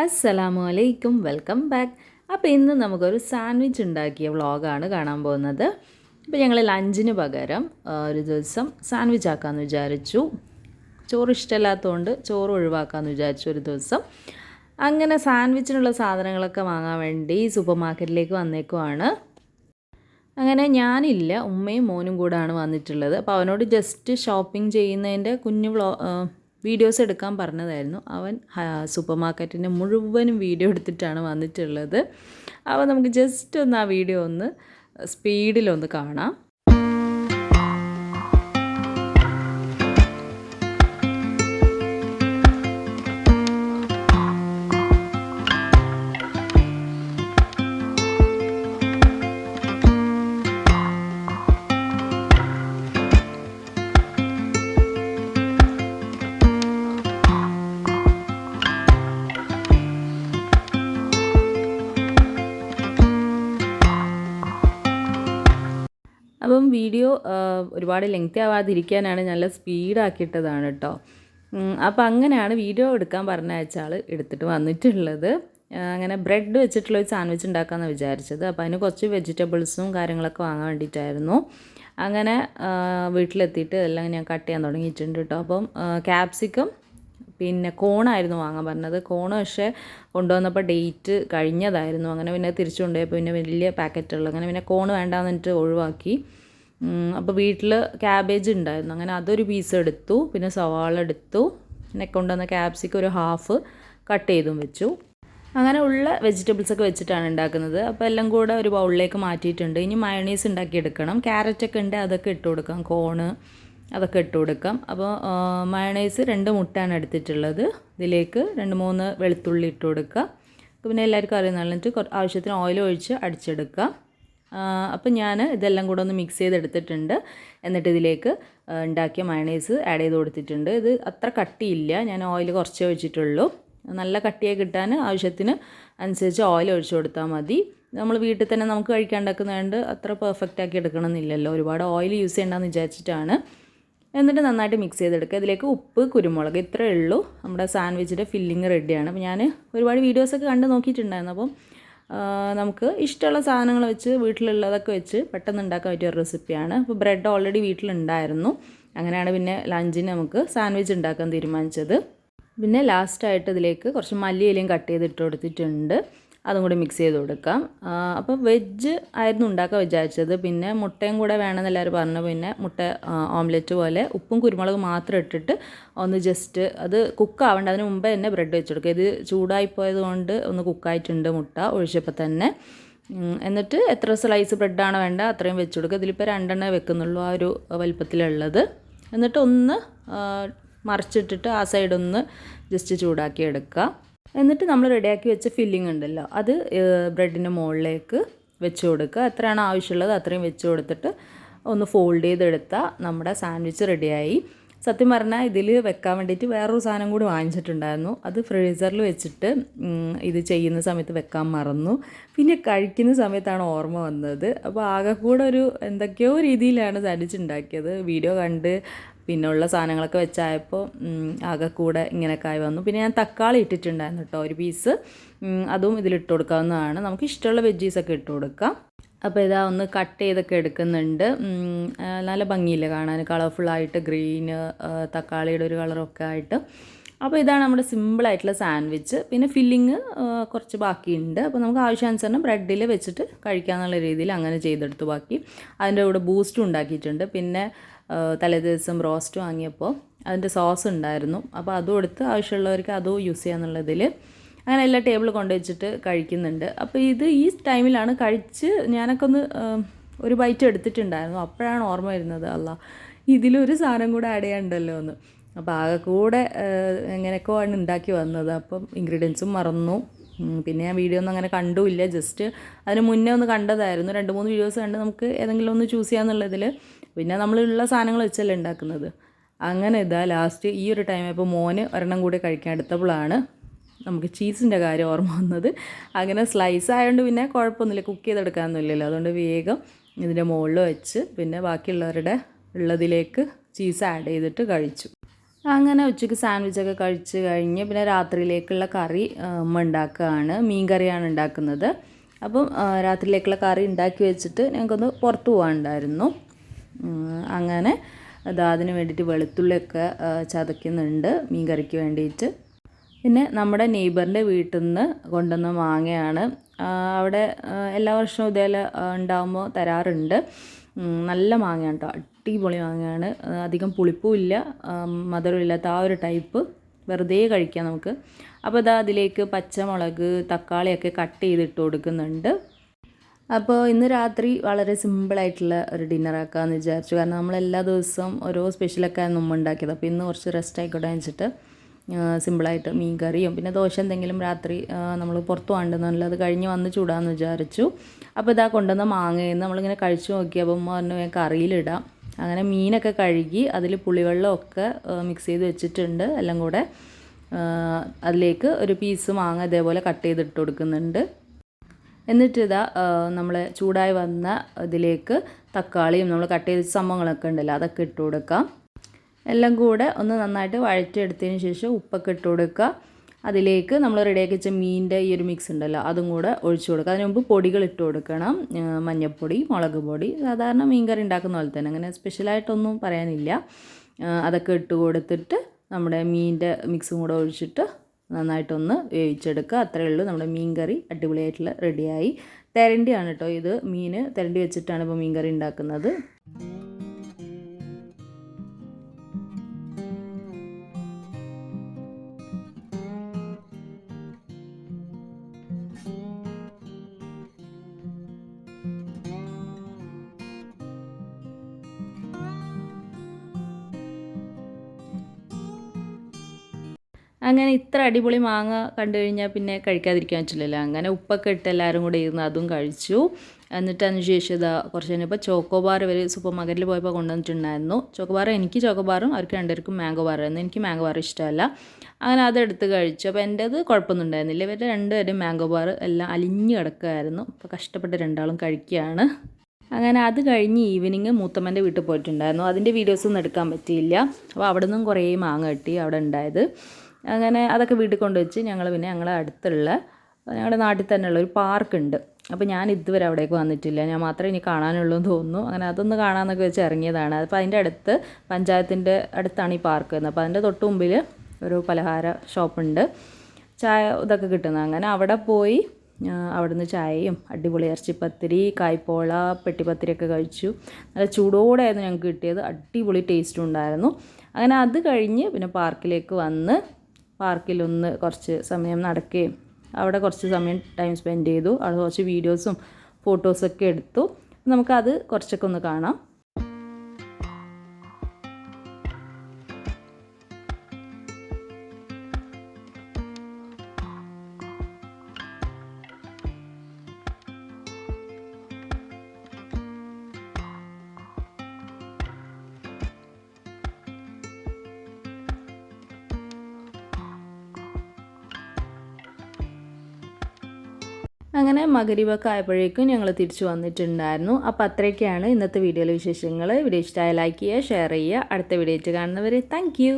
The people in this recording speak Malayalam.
അസ്സലാമു അലൈക്കും, വെൽക്കം ബാക്ക്. അപ്പോൾ ഇന്ന് നമുക്കൊരു സാൻഡ്വിച്ച് ഉണ്ടാക്കിയ വ്ളോഗാണ് കാണാൻ പോകുന്നത്. അപ്പോൾ ഞങ്ങൾ ലഞ്ചിന് പകരം ഒരു ദിവസം സാൻഡ്വിച്ച് ആക്കാമെന്ന് വിചാരിച്ചു. ചോറ് ഇഷ്ടമില്ലാത്തതുകൊണ്ട് ചോറ് ഒഴിവാക്കാമെന്ന് വിചാരിച്ചു ഒരു ദിവസം. അങ്ങനെ സാൻഡ്വിച്ചിനുള്ള സാധനങ്ങളൊക്കെ വാങ്ങാൻ വേണ്ടി സൂപ്പർ മാർക്കറ്റിലേക്ക് വന്നേക്കുവാണ്. അങ്ങനെ ഞാനില്ല, ഉമ്മയും മോനും കൂടാണ് വന്നിട്ടുള്ളത്. അപ്പോൾ അവനോട് ജസ്റ്റ് ഷോപ്പിംഗ് ചെയ്യുന്നതിൻ്റെ കുഞ്ഞു വീഡിയോസ് എടുക്കാൻ പറഞ്ഞതായിരുന്നു. അവൻ സൂപ്പർ മാർക്കറ്റിൻ്റെ മുഴുവനും വീഡിയോ എടുത്തിട്ടാണ് വന്നിട്ടുള്ളത്. അപ്പോൾ നമുക്ക് ജസ്റ്റ് ഒന്ന് ആ വീഡിയോ ഒന്ന് സ്പീഡിലൊന്ന് കാണാം. അപ്പം വീഡിയോ ഒരുപാട് ലെങ്തി ആവാതിരിക്കാനാണ് നല്ല സ്പീഡാക്കിയിട്ടതാണ് കേട്ടോ. അപ്പോൾ അങ്ങനെയാണ് വീഡിയോ എടുക്കാൻ പറഞ്ഞയച്ച ആൾ എടുത്തിട്ട് വന്നിട്ടുള്ളത്. അങ്ങനെ ബ്രെഡ് വെച്ചിട്ടുള്ളൊരു സാൻഡ്വിച്ച് ഉണ്ടാക്കാമെന്ന് വിചാരിച്ചത്. അപ്പോൾ അതിന് കുറച്ച് വെജിറ്റബിൾസും കാര്യങ്ങളൊക്കെ വാങ്ങാൻ വേണ്ടിയിട്ടായിരുന്നു. അങ്ങനെ വീട്ടിലെത്തിയിട്ട് എല്ലാം ഞാൻ കട്ട് ചെയ്യാൻ തുടങ്ങിയിട്ടുണ്ട് കേട്ടോ. അപ്പം ക്യാപ്സിക്കം പിന്നെ കോണായിരുന്നു വാങ്ങാൻ പറഞ്ഞത്. കോണ് പക്ഷേ കൊണ്ടുവന്നപ്പോൾ ഡേറ്റ് കഴിഞ്ഞതായിരുന്നു. അങ്ങനെ പിന്നെ തിരിച്ചു കൊണ്ടുപോയപ്പോൾ പിന്നെ വലിയ പാക്കറ്റുള്ള അങ്ങനെ പിന്നെ കോണ് വേണ്ടാന്ന് പറഞ്ഞിട്ട് ഒഴിവാക്കി. അപ്പോൾ വീട്ടിൽ ക്യാബേജ് ഉണ്ടായിരുന്നു. അങ്ങനെ അതൊരു പീസ് എടുത്തു. പിന്നെ സവാള എടുത്തു. പിന്നെ കൊണ്ടുവന്ന ക്യാപ്സിക്കം ഒരു ഹാഫ് കട്ട് ചെയ്തും വെച്ചു. അങ്ങനെ ഉള്ള വെജിറ്റബിൾസൊക്കെ വെച്ചിട്ടാണ് ഉണ്ടാക്കുന്നത്. അപ്പോൾ എല്ലാം കൂടെ ഒരു ബൗളിലേക്ക് മാറ്റിയിട്ടുണ്ട്. ഇനി മയണീസ് ഉണ്ടാക്കിയെടുക്കണം. ക്യാരറ്റൊക്കെ ഉണ്ട്, അതൊക്കെ ഇട്ട് കൊടുക്കാം. കോണ് അതൊക്കെ ഇട്ട് കൊടുക്കാം. അപ്പോൾ മയണൈസ് 2 മുട്ടയാണ് എടുത്തിട്ടുള്ളത്. ഇതിലേക്ക് 2-3 വെളുത്തുള്ളി ഇട്ട് കൊടുക്കുക. പിന്നെ എല്ലാവർക്കും അറിയുന്നിട്ട് ആവശ്യത്തിന് ഓയിൽ ഒഴിച്ച് അടിച്ചെടുക്കുക. അപ്പോൾ ഞാൻ ഇതെല്ലാം കൂടെ ഒന്ന് മിക്സ് ചെയ്തെടുത്തിട്ടുണ്ട്. എന്നിട്ട് ഇതിലേക്ക് ഉണ്ടാക്കിയ മയണൈസ് ആഡ് ചെയ്ത് കൊടുത്തിട്ടുണ്ട്. ഇത് അത്ര കട്ടിയില്ല, ഞാൻ ഓയിൽ കുറച്ചേ ഒഴിച്ചിട്ടുള്ളൂ. നല്ല കട്ടിയായി കിട്ടാൻ ആവശ്യത്തിന് അനുസരിച്ച് ഓയിൽ ഒഴിച്ച് കൊടുത്താൽ മതി. നമ്മൾ വീട്ടിൽ തന്നെ നമുക്ക് കഴിക്കാണ്ടാക്കുന്നതുകൊണ്ട് അത്ര പെർഫെക്റ്റ് ആക്കി എടുക്കണമെന്നില്ലല്ലോ, ഒരുപാട് ഓയിൽ യൂസ് ചെയ്യണമെന്ന് വിചാരിച്ചിട്ടാണ്. എന്നിട്ട് നന്നായിട്ട് മിക്സ് ചെയ്തെടുക്കുക. ഇതിലേക്ക് ഉപ്പ്, കുരുമുളക് ഇത്രയേ ഉള്ളൂ. നമ്മുടെ സാൻഡ്വിച്ചിൻ്റെ ഫില്ലിങ് റെഡിയാണ്. അപ്പോൾ ഞാൻ ഒരുപാട് വീഡിയോസൊക്കെ കണ്ട് നോക്കിയിട്ടുണ്ടായിരുന്നു. അപ്പം നമുക്ക് ഇഷ്ടമുള്ള സാധനങ്ങൾ വെച്ച് വീട്ടിലുള്ളതൊക്കെ വെച്ച് പെട്ടെന്ന് ഉണ്ടാക്കാൻ പറ്റിയ ഒരു റെസിപ്പിയാണ്. അപ്പോൾ ബ്രെഡ് ഓൾറെഡി വീട്ടിലുണ്ടായിരുന്നു. അങ്ങനെയാണ് പിന്നെ ലഞ്ചിന് നമുക്ക് സാൻഡ്വിച്ച് ഉണ്ടാക്കാൻ തീരുമാനിച്ചത്. പിന്നെ ലാസ്റ്റായിട്ട് ഇതിലേക്ക് കുറച്ച് മല്ലിയിലയും കട്ട് ചെയ്തിട്ട് കൊടുത്തിട്ടുണ്ട്. അതും കൂടി മിക്സ് ചെയ്ത് കൊടുക്കാം. അപ്പോൾ വെജ് ആയിരുന്നു ഉണ്ടാക്കാൻ വിചാരിച്ചത്. പിന്നെ മുട്ടയും കൂടെ വേണമെന്ന് എല്ലാവരും പറഞ്ഞു. പിന്നെ മുട്ട ഓംലെറ്റ് പോലെ ഉപ്പും കുരുമുളകും മാത്രം ഇട്ടിട്ട് ഒന്ന് ജസ്റ്റ് അത് കുക്കാവേണ്ട, അതിന് മുമ്പേ തന്നെ ബ്രെഡ് വെച്ച് കൊടുക്കുക. ഇത് ചൂടായിപ്പോയത് കൊണ്ട് ഒന്ന് കുക്കായിട്ടുണ്ട് മുട്ട ഒഴിച്ചപ്പോൾ തന്നെ. എന്നിട്ട് എത്ര സ്ലൈസ് ബ്രെഡാണ് വേണ്ട അത്രയും വെച്ച് കൊടുക്കുക. ഇതിലിപ്പോൾ 2 വെക്കുന്നുള്ളൂ, ആ ഒരു വലിപ്പത്തിലുള്ളത്. എന്നിട്ട് ഒന്ന് മറിച്ചിട്ടിട്ട് ആ സൈഡൊന്ന് ജസ്റ്റ് ചൂടാക്കി എടുക്കുക. എന്നിട്ട് നമ്മൾ റെഡിയാക്കി വെച്ച ഫില്ലിംഗ് ഉണ്ടല്ലോ, അത് ബ്രെഡിൻ്റെ മുകളിലേക്ക് വെച്ച് കൊടുക്കുക. എത്രയാണ് ആവശ്യമുള്ളത് അത്രയും വെച്ച് കൊടുത്തിട്ട് ഒന്ന് ഫോൾഡ് ചെയ്തെടുത്താൽ നമ്മുടെ സാൻഡ്വിച്ച് റെഡിയായി. സത്യം പറഞ്ഞാൽ ഇതിൽ വെക്കാൻ വേണ്ടിയിട്ട് വേറൊരു സാധനം കൂടി വാങ്ങിച്ചിട്ടുണ്ടായിരുന്നു. അത് ഫ്രീസറിൽ വെച്ചിട്ട് ഇത് ചെയ്യുന്ന സമയത്ത് വെക്കാൻ മറന്നു. പിന്നെ കഴിക്കുന്ന സമയത്താണ് ഓർമ്മ വന്നത്. അപ്പോൾ ആകെ കൂടെ ഒരു എന്തൊക്കെയോ രീതിയിലാണ് സാൻഡ്വിച്ച് ഉണ്ടാക്കിയത്. വീഡിയോ കണ്ട് പിന്നെ ഉള്ള സാധനങ്ങളൊക്കെ വെച്ചായപ്പോൾ ആകെ കൂടെ ഇങ്ങനെയൊക്കെ ആയി വന്നു. പിന്നെ ഞാൻ തക്കാളി ഇട്ടിട്ടുണ്ടായിരുന്നു കേട്ടോ, ഒരു പീസ്. അതും ഇതിലിട്ട് കൊടുക്കാവുന്നതാണ്. നമുക്ക് ഇഷ്ടമുള്ള വെജീസൊക്കെ ഇട്ട് കൊടുക്കാം. അപ്പോൾ ഇതാ ഒന്ന് കട്ട് ചെയ്തൊക്കെ എടുക്കുന്നുണ്ട്. നല്ല ഭംഗിയില്ല കാണാൻ, കളർഫുള്ളായിട്ട് ഗ്രീന് തക്കാളിയുടെ ഒരു കളറൊക്കെ ആയിട്ട്. അപ്പോൾ ഇതാണ് നമ്മുടെ സിമ്പിളായിട്ടുള്ള സാൻഡ്വിച്ച്. പിന്നെ ഫില്ലിങ് കുറച്ച് ബാക്കിയുണ്ട്. അപ്പോൾ നമുക്ക് ആവശ്യാനുസരണം ബ്രെഡിൽ വെച്ചിട്ട് കഴിക്കാമെന്നുള്ള രീതിയിൽ അങ്ങനെ ചെയ്തെടുത്തു. ബാക്കി അതിൻ്റെ കൂടെ ബൂസ്റ്റും ഉണ്ടാക്കിയിട്ടുണ്ട്. പിന്നെ തലേദിവസം റോസ്റ്റ് വാങ്ങിയപ്പോൾ അതിൻ്റെ സോസ് ഉണ്ടായിരുന്നു. അപ്പോൾ അതും എടുത്ത് ആവശ്യമുള്ളവർക്ക് അതും യൂസ് ചെയ്യാമെന്നുള്ളതിൽ അങ്ങനെ എല്ലാ ടേബിൾ കൊണ്ടുവച്ചിട്ട് കഴിക്കുന്നുണ്ട്. അപ്പോൾ ഇത് ഈ ടൈമിലാണ് കഴിച്ച് ഞാനൊക്കെ ഒന്ന് ഒരു ബൈറ്റ് എടുത്തിട്ടുണ്ടായിരുന്നു. അപ്പോഴാണ് ഓർമ്മ വരുന്നത്, അല്ല ഇതിലൊരു സാധനം കൂടെ ആഡ് ചെയ്യാനുണ്ടല്ലോ എന്ന്. അപ്പോൾ ആകെ കൂടെ എങ്ങനെയൊക്കെ ആണ് ഉണ്ടാക്കി വന്നത്. അപ്പം ഇൻഗ്രീഡിയൻസും മറന്നു. പിന്നെ ഞാൻ വീഡിയോ ഒന്നും അങ്ങനെ കണ്ടുമില്ല, ജസ്റ്റ് അതിന് മുന്നേ ഒന്ന് കണ്ടതായിരുന്നു. 2-3 വീഡിയോസ് കണ്ട് നമുക്ക് ഏതെങ്കിലും ഒന്ന് ചൂസ് ചെയ്യാമെന്നുള്ളതിൽ. പിന്നെ നമ്മളുള്ള സാധനങ്ങൾ വെച്ചല്ലേ ഉണ്ടാക്കുന്നത്. അങ്ങനെ ഇതാ ലാസ്റ്റ് ഈ ഒരു ടൈം ഇപ്പോൾ മോന് ഒരെണ്ണം കൂടി കഴിക്കാൻ എടുത്തപ്പോഴാണ് നമുക്ക് ചീസിൻ്റെ കാര്യം ഓർമ്മ വന്നത്. അങ്ങനെ സ്ലൈസ് ആയതുകൊണ്ട് പിന്നെ കുഴപ്പമൊന്നുമില്ല, കുക്ക് ചെയ്തെടുക്കാനൊന്നുമില്ലല്ലോ. അതുകൊണ്ട് വേഗം ഇതിൻ്റെ മുകളിൽ വെച്ച് പിന്നെ ബാക്കിയുള്ളവരുടെ ഉള്ളതിലേക്ക് ചീസ് ആഡ് ചെയ്തിട്ട് കഴിച്ചു. അങ്ങനെ ഉച്ചയ്ക്ക് സാൻഡ്വിച്ചൊക്കെ കഴിച്ച് കഴിഞ്ഞ് പിന്നെ രാത്രിയിലേക്കുള്ള കറി ഉമ്മ ഉണ്ടാക്കുകയാണ്. മീൻ കറിയാണ് ഉണ്ടാക്കുന്നത്. അപ്പം രാത്രിയിലേക്കുള്ള കറി ഉണ്ടാക്കി വെച്ചിട്ട് ഞങ്ങൾക്കൊന്ന് പുറത്ത് പോകാനുണ്ടായിരുന്നു. അങ്ങനെ അതിന് വേണ്ടിയിട്ട് വെളുത്തുള്ളിയൊക്കെ ചതയ്ക്കുന്നുണ്ട് മീൻ കറിക്ക് വേണ്ടിയിട്ട്. പിന്നെ നമ്മുടെ നെയ്ബറിൻ്റെ വീട്ടിൽ നിന്ന് കൊണ്ടുവന്ന മാങ്ങയാണ്. അവിടെ എല്ലാ വർഷവും ഇതേപോലെ ഉണ്ടാകുമ്പോൾ തരാറുണ്ട്. നല്ല മാങ്ങയാണ് കേട്ടോ, അടിപൊളി മാങ്ങയാണ്. അധികം പുളിപ്പും ഇല്ല, മധുരമില്ലാത്ത ആ ഒരു ടൈപ്പ്, വെറുതെ കഴിക്കാം നമുക്ക്. അപ്പോൾ അതിലേക്ക് പച്ചമുളക് തക്കാളിയൊക്കെ കട്ട് ചെയ്തിട്ട് കൊടുക്കുന്നുണ്ട്. അപ്പോൾ ഇന്ന് രാത്രി വളരെ സിമ്പിളായിട്ടുള്ള ഒരു ഡിന്നർ ആക്കാമെന്ന് വിചാരിച്ചു. കാരണം നമ്മളെല്ലാ ദിവസവും ഓരോ സ്പെഷ്യലൊക്കെ മുമ്പ് ഉണ്ടാക്കിയത്. അപ്പോൾ ഇന്ന് കുറച്ച് റെസ്റ്റ് ആയിക്കോട്ടെ വെച്ചിട്ട് സിമ്പിളായിട്ട് മീൻ കറിയും പിന്നെ ദോശ എന്തെങ്കിലും രാത്രി നമ്മൾ പുറത്ത് പോകണ്ടെന്നല്ല, അത് കഴിഞ്ഞ് വന്ന് ചൂടാമെന്ന് വിചാരിച്ചു. അപ്പോൾ ഇതാ കൊണ്ടുവന്ന മാങ്ങയിൽ നമ്മളിങ്ങനെ കഴിച്ചു നോക്കിയപ്പോൾ പറഞ്ഞു കറിയിലിടാം. അങ്ങനെ മീനൊക്കെ കഴുകി അതിൽ പുളിവെള്ളമൊക്കെ മിക്സ് ചെയ്ത് വെച്ചിട്ടുണ്ട് എല്ലാം കൂടെ. അതിലേക്ക് ഒരു പീസ് മാങ്ങ ഇതേപോലെ കട്ട് ചെയ്തിട്ട് കൊടുക്കുന്നുണ്ട്. എന്നിട്ട് നമ്മൾ ചൂടായി വന്ന ഇതിലേക്ക് തക്കാളിയും നമ്മൾ കട്ട് ചെയ്ത സംഭവങ്ങളൊക്കെ ഉണ്ടല്ലോ അതൊക്കെ ഇട്ട് കൊടുക്കാം. എല്ലാം കൂടെ ഒന്ന് നന്നായിട്ട് വഴറ്റിയെടുത്തതിന് ശേഷം ഉപ്പൊക്കെ ഇട്ട് കൊടുക്കുക. അതിലേക്ക് നമ്മൾ റെഡിയാക്കി വെച്ച മീനിൻ്റെ ഈ ഒരു മിക്സ് ഉണ്ടല്ലോ അതും കൂടെ ഒഴിച്ചു കൊടുക്കുക. അതിന് മുമ്പ് പൊടികൾ ഇട്ട് കൊടുക്കണം. മഞ്ഞൾപ്പൊടി, മുളക് പൊടി, സാധാരണ മീൻ കറി ഉണ്ടാക്കുന്ന പോലെ തന്നെ, അങ്ങനെ സ്പെഷ്യലായിട്ടൊന്നും പറയാനില്ല. അതൊക്കെ ഇട്ട് കൊടുത്തിട്ട് നമ്മുടെ മീനിൻ്റെ മിക്സും കൂടെ ഒഴിച്ചിട്ട് നന്നായിട്ടൊന്ന് വേവിച്ചെടുക്കുക. അത്രയേ ഉള്ളൂ, നമ്മുടെ മീൻ കറി അടിപൊളിയായിട്ടുള്ള റെഡിയായി. തെരണ്ടിയാണ് കേട്ടോ ഇത്, മീൻ തെരണ്ടി വെച്ചിട്ടാണ് ഇപ്പോൾ മീൻ കറി ഉണ്ടാക്കുന്നത്. അങ്ങനെ ഇത്ര അടിപൊളി മാങ്ങ കണ്ടു കഴിഞ്ഞാൽ പിന്നെ കഴിക്കാതിരിക്കാൻ പറ്റില്ലല്ലോ. അങ്ങനെ ഉപ്പൊക്കെ ഇട്ട് എല്ലാവരും കൂടെ ഇരുന്ന് അതും കഴിച്ചു. എന്നിട്ട് അതിന് ശേഷം കുറച്ച് കഴിഞ്ഞപ്പോൾ ചോക്കോബാർ ഇവർ സൂപ്പർ മാർക്കറ്റിൽ പോയപ്പോൾ കൊണ്ടുവന്നിട്ടുണ്ടായിരുന്നു. ചോക്കോബാർ എനിക്ക് ചോക്കോബാറും അവർക്ക് രണ്ടുപേർക്കും മാംഗോ ബാറായിരുന്നു. എനിക്ക് മാംഗോ ബാർ ഇഷ്ടമല്ല. അങ്ങനെ അതെടുത്ത് കഴിച്ചു. അപ്പോൾ എൻ്റേത് കുഴപ്പമൊന്നും ഉണ്ടായിരുന്നില്ല. ഇവരുടെ രണ്ടുപേരും മാംഗോ ബാർ എല്ലാം അലിഞ്ഞ് കിടക്കുമായിരുന്നു. അപ്പോൾ കഷ്ടപ്പെട്ട് രണ്ടാളും കഴിക്കുകയാണ്. അങ്ങനെ അത് കഴിഞ്ഞ് ഈവനിങ് മൂത്തമ്മൻ്റെ വീട്ടിൽ പോയിട്ടുണ്ടായിരുന്നു. അതിൻ്റെ വീഡിയോസൊന്നും എടുക്കാൻ പറ്റിയില്ല. അപ്പോൾ അവിടെ നിന്നും കുറേ മാങ്ങ കിട്ടി അവിടെ ഉണ്ടായത്. അങ്ങനെ അതൊക്കെ വീട്ടിൽ കൊണ്ടുവച്ച് ഞങ്ങൾ പിന്നെ ഞങ്ങളുടെ അടുത്തുള്ള ഞങ്ങളുടെ നാട്ടിൽ തന്നെയുള്ള ഒരു പാർക്കുണ്ട്. അപ്പോൾ ഞാൻ ഇതുവരെ അവിടേക്ക് വന്നിട്ടില്ല, ഞാൻ മാത്രമേ ഇനി കാണാനുള്ളൂ എന്ന് തോന്നുന്നു. അങ്ങനെ അതൊന്ന് കാണാമെന്നൊക്കെ വെച്ച് ഇറങ്ങിയതാണ്. അപ്പോൾ അതിൻ്റെ അടുത്ത് പഞ്ചായത്തിൻ്റെ അടുത്താണ് ഈ പാർക്ക് വരുന്നത്. അപ്പോൾ അതിൻ്റെ തൊട്ട് മുമ്പിൽ ഒരു പലഹാര ഷോപ്പുണ്ട്, ചായ ഇതൊക്കെ കിട്ടുന്നത്. അങ്ങനെ അവിടെ പോയി അവിടുന്ന് ചായയും അടിപൊളി ഇറച്ചിപ്പത്തിരി, കായ്പോള, പെട്ടിപ്പത്തിരിയൊക്കെ കഴിച്ചു. നല്ല ചൂടോടെയായിരുന്നു ഞങ്ങൾക്ക് കിട്ടിയത്, അടിപൊളി ടേസ്റ്റും ഉണ്ടായിരുന്നു. അങ്ങനെ അത് കഴിഞ്ഞ് പിന്നെ പാർക്കിലേക്ക് വന്ന് പാർക്കിലൊന്ന് കുറച്ച് സമയം നടക്കുകയും അവിടെ കുറച്ച് സമയം ടൈം സ്പെൻഡ് ചെയ്തു. അവിടെ കുറച്ച് വീഡിയോസും ഫോട്ടോസൊക്കെ എടുത്തു. നമുക്കത് കുറച്ചൊക്കെ ഒന്ന് കാണാം. അങ്ങനെ മഗ്‌രിബൊക്കെ ആയപ്പോഴേക്കും ഞങ്ങൾ തിരിച്ചു വന്നിട്ടുണ്ടായിരുന്നു. അപ്പോൾ അത്രയൊക്കെയാണ് ഇന്നത്തെ വീഡിയോയിലെ വിശേഷങ്ങൾ. വീഡിയോ ഇഷ്ടമായ ലൈക്ക് ചെയ്യുക, ഷെയർ ചെയ്യുക. അടുത്ത വീഡിയോ ആയിട്ട് കാണുന്നവരെ താങ്ക് യു.